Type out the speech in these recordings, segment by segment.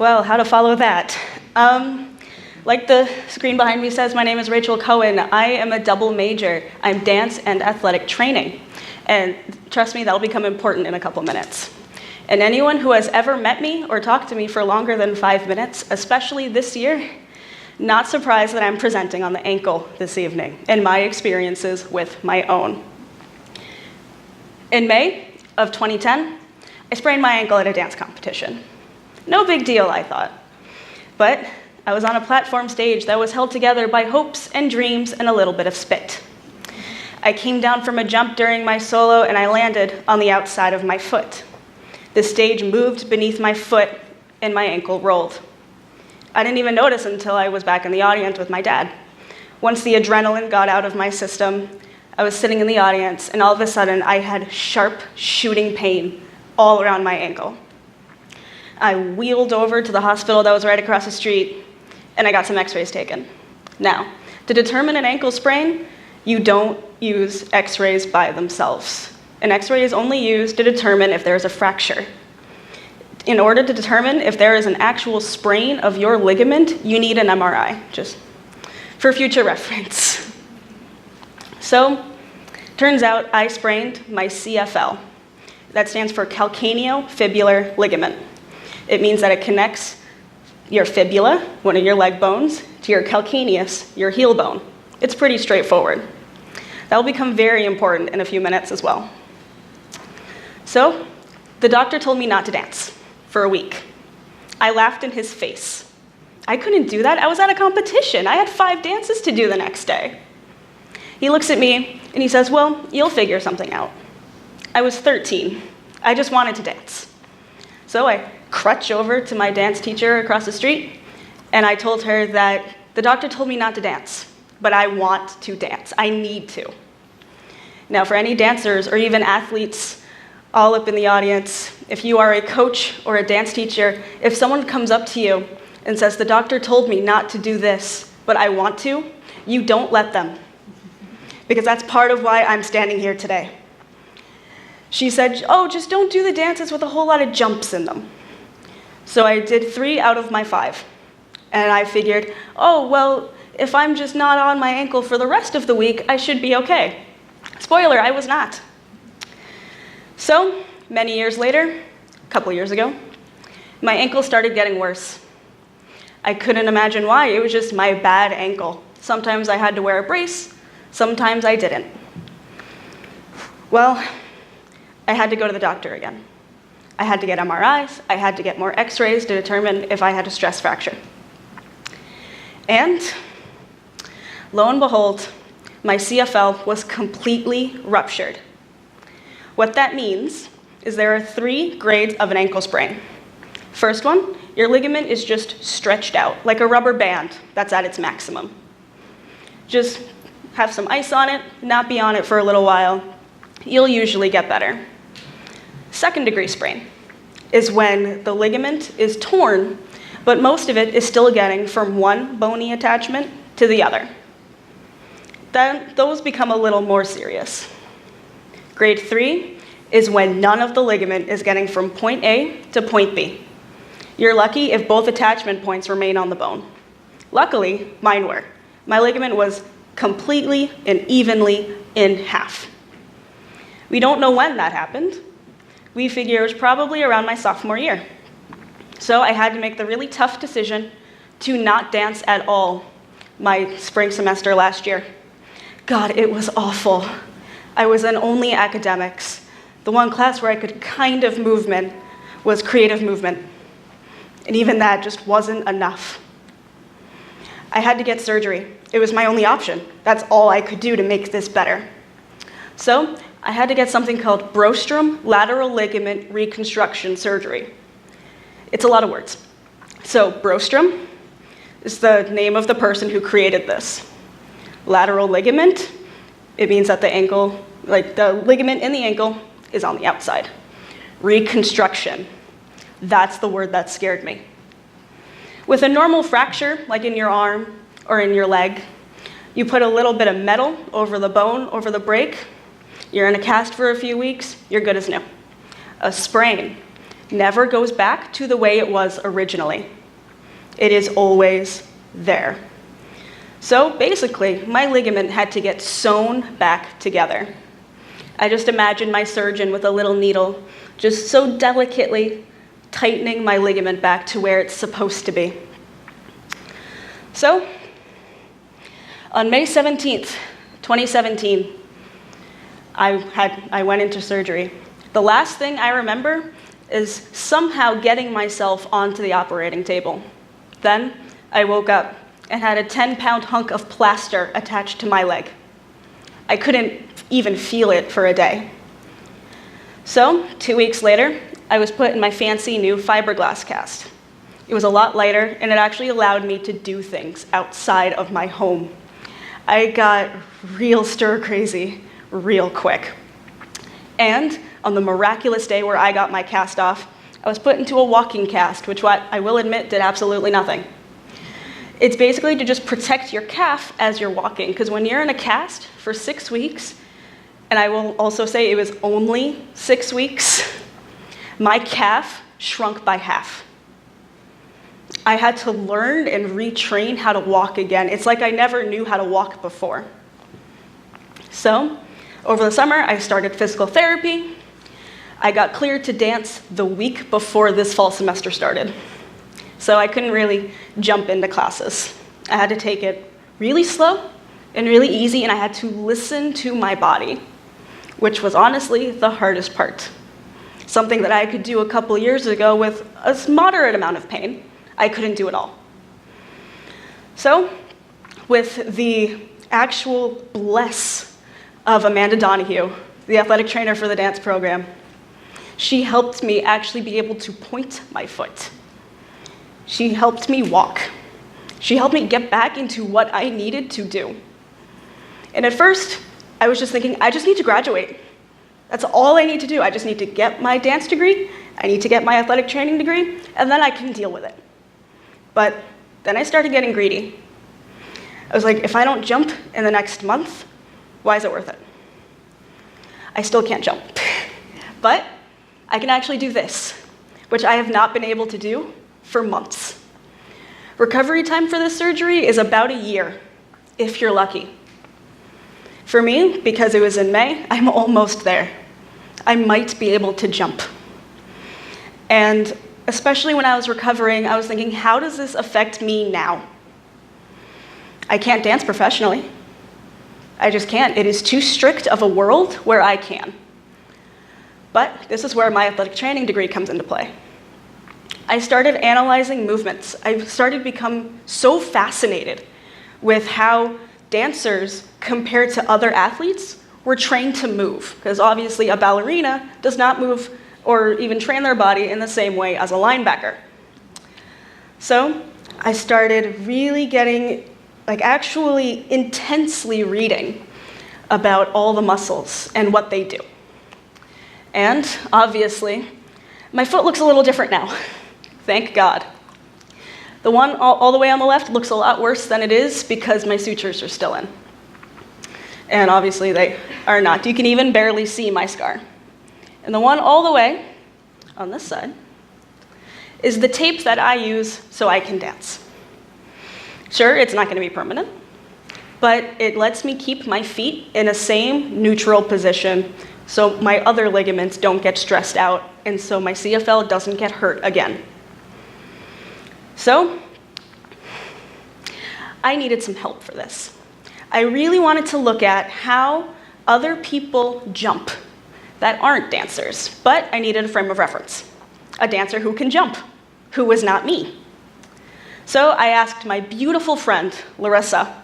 Well, how to follow that? Like the screen behind me says, my name is Rachel Cohen. I am a double major. I'm dance and athletic training. And trust me, that'll become important in a couple minutes. And anyone who has ever met me or talked to me for longer than 5 minutes, especially this year, not surprised that I'm presenting on the ankle this evening and my experiences with my own. In May of 2010, I sprained my ankle at a dance competition. No big deal, I thought. But I was on a platform stage that was held together by hopes and dreams and a little bit of spit. I came down from a jump during my solo and I landed on the outside of my foot. The stage moved beneath my foot and my ankle rolled. I didn't even notice until I was back in the audience with my dad. Once the adrenaline got out of my system, I was sitting in the audience and all of a sudden I had sharp shooting pain all around my ankle. I wheeled over to the hospital that was right across the street and I got some x-rays taken. Now, to determine an ankle sprain, you don't use x-rays by themselves. An x-ray is only used to determine if there is a fracture. In order to determine if there is an actual sprain of your ligament, you need an MRI, just for future reference. So, turns out I sprained my CFL. That stands for calcaneofibular ligament. It means that it connects your fibula, one of your leg bones, to your calcaneus, your heel bone. It's pretty straightforward. That will become very important in a few minutes as well. So, the doctor told me not to dance for a week. I laughed in his face. I couldn't do that. I was at a competition. I had 5 dances to do the next day. He looks at me and he says, well, you'll figure something out. I was 13. I just wanted to dance. So I crutch over to my dance teacher across the street and I told her that the doctor told me not to dance, but I want to dance. I need to. Now, for any dancers or even athletes all up in the audience, if you are a coach or a dance teacher, if someone comes up to you and says, the doctor told me not to do this, but I want to, you don't let them. Because that's part of why I'm standing here today. She said, oh, just don't do the dances with a whole lot of jumps in them. So I did 3 out of my 5. And I figured, oh, well, if I'm just not on my ankle for the rest of the week, I should be okay. Spoiler, I was not. So, many years later, a couple years ago, my ankle started getting worse. I couldn't imagine why. It was just my bad ankle. Sometimes I had to wear a brace, sometimes I didn't. Well, I had to go to the doctor again. I had to get MRIs, I had to get more x-rays to determine if I had a stress fracture. And lo and behold, my CFL was completely ruptured. What that means is there are 3 grades of an ankle sprain. First one, your ligament is just stretched out, like a rubber band that's at its maximum. Just have some ice on it, not be on it for a little while. You'll usually get better. Second degree sprain is when the ligament is torn, but most of it is still getting from one bony attachment to the other. Then those become a little more serious. Grade 3 is when none of the ligament is getting from point A to point B. You're lucky if both attachment points remain on the bone. Luckily, mine were. My ligament was completely and evenly in half. We don't know when that happened. We figure it was probably around my sophomore year. So I had to make the really tough decision to not dance at all my spring semester last year. God, it was awful. I was in only academics. The one class where I could kind of movement was creative movement. And even that just wasn't enough. I had to get surgery. It was my only option. That's all I could do to make this better. So I had to get something called Brostrom lateral ligament reconstruction surgery. It's a lot of words. So Brostrom is the name of the person who created this. Lateral ligament, it means that the ankle, like the ligament in the ankle is on the outside. Reconstruction, that's the word that scared me. With a normal fracture, like in your arm or in your leg, you put a little bit of metal over the bone, over the break, you're in a cast for a few weeks, you're good as new. A sprain, never goes back to the way it was originally. It is always there. So basically, my ligament had to get sewn back together. I just imagine my surgeon with a little needle just so delicately tightening my ligament back to where it's supposed to be. So, on May 17th, 2017, I went into surgery. The last thing I remember is somehow getting myself onto the operating table. Then I woke up and had a 10-pound hunk of plaster attached to my leg. I couldn't even feel it for a day. So, 2 weeks later, I was put in my fancy new fiberglass cast. It was a lot lighter, and it actually allowed me to do things outside of my home. I got real stir-crazy real quick. And on the miraculous day where I got my cast off, I was put into a walking cast, which I will admit did absolutely nothing. It's basically to just protect your calf as you're walking, because when you're in a cast for 6 weeks, and I will also say it was only 6 weeks, my calf shrunk by half. I had to learn and retrain how to walk again. It's like I never knew how to walk before. So, over the summer, I started physical therapy. I got cleared to dance the week before this fall semester started. So I couldn't really jump into classes. I had to take it really slow and really easy, and I had to listen to my body, which was honestly the hardest part. Something that I could do a couple years ago with a moderate amount of pain, I couldn't do it all. So, with the actual bless of Amanda Donahue, the athletic trainer for the dance program, she helped me actually be able to point my foot. She helped me walk. She helped me get back into what I needed to do. And at first, I was just thinking, I just need to graduate. That's all I need to do. I just need to get my dance degree, I need to get my athletic training degree, and then I can deal with it. But then I started getting greedy. I was like, if I don't jump in the next month, why is it worth it? I still can't jump. But I can actually do this, which I have not been able to do for months. Recovery time for this surgery is about a year, if you're lucky. For me, because it was in May, I'm almost there. I might be able to jump. And especially when I was recovering, I was thinking, how does this affect me now? I can't dance professionally. I just can't. It is too strict of a world where I can. But this is where my athletic training degree comes into play. I started analyzing movements. I started to become so fascinated with how dancers, compared to other athletes, were trained to move. Because obviously a ballerina does not move or even train their body in the same way as a linebacker. So I started really getting, actually intensely reading about all the muscles and what they do. And obviously, my foot looks a little different now. Thank God. The one all the way on the left looks a lot worse than it is because my sutures are still in. And obviously they are not. You can even barely see my scar. And the one all the way on this side is the tape that I use so I can dance. Sure, it's not going to be permanent, but it lets me keep my feet in a same neutral position so my other ligaments don't get stressed out and so my CFL doesn't get hurt again. So, I needed some help for this. I really wanted to look at how other people jump that aren't dancers, but I needed a frame of reference. A dancer who can jump, who was not me. So I asked my beautiful friend, Larissa,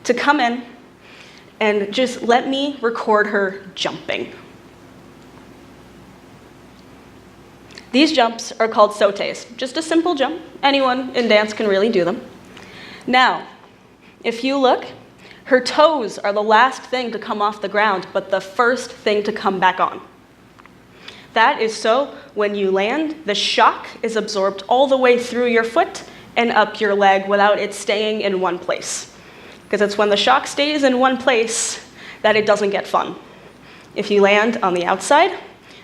to come in and just let me record her jumping. These jumps are called sautés, just a simple jump. Anyone in dance can really do them. Now, if you look, her toes are the last thing to come off the ground, but the first thing to come back on. That is so when you land, the shock is absorbed all the way through your foot and up your leg without it staying in one place. Because it's when the shock stays in one place that it doesn't get fun. If you land on the outside,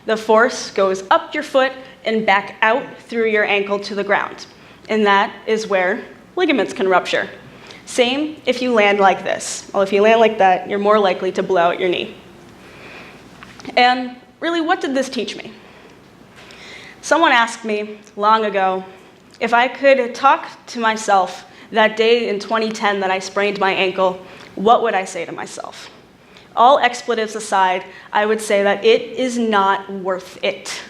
the force goes up your foot and back out through your ankle to the ground. And that is where ligaments can rupture. Same if you land like this. Well, if you land like that, you're more likely to blow out your knee. And really, what did this teach me? Someone asked me long ago if I could talk to myself that day in 2010 that I sprained my ankle, what would I say to myself? All expletives aside, I would say that it is not worth it.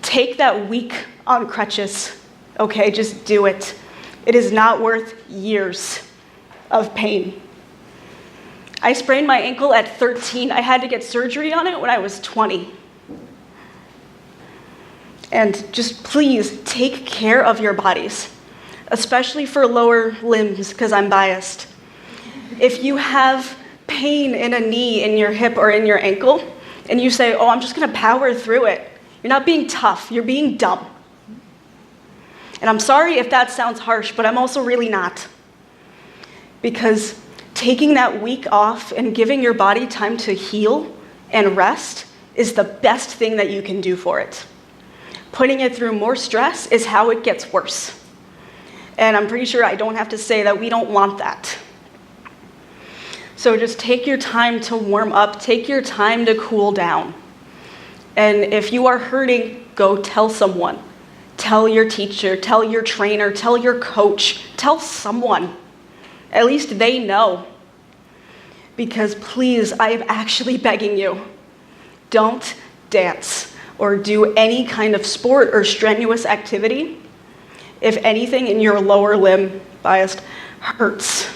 Take that week on crutches, okay? Just do it. It is not worth years of pain. I sprained my ankle at 13. I had to get surgery on it when I was 20. And just please take care of your bodies, especially for lower limbs, because I'm biased. If you have pain in a knee, in your hip, or in your ankle, and you say, oh, I'm just gonna power through it, you're not being tough, you're being dumb. And I'm sorry if that sounds harsh, but I'm also really not. Because taking that week off and giving your body time to heal and rest is the best thing that you can do for it. Putting it through more stress is how it gets worse. And I'm pretty sure I don't have to say that we don't want that. So just take your time to warm up, take your time to cool down. And if you are hurting, go tell someone. Tell your teacher, tell your trainer, tell your coach, tell someone. At least they know. Because please, I am actually begging you, don't dance or do any kind of sport or strenuous activity if anything in your lower limb, biased, hurts.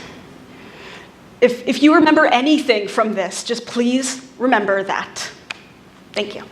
If you remember anything from this, just please remember that. Thank you.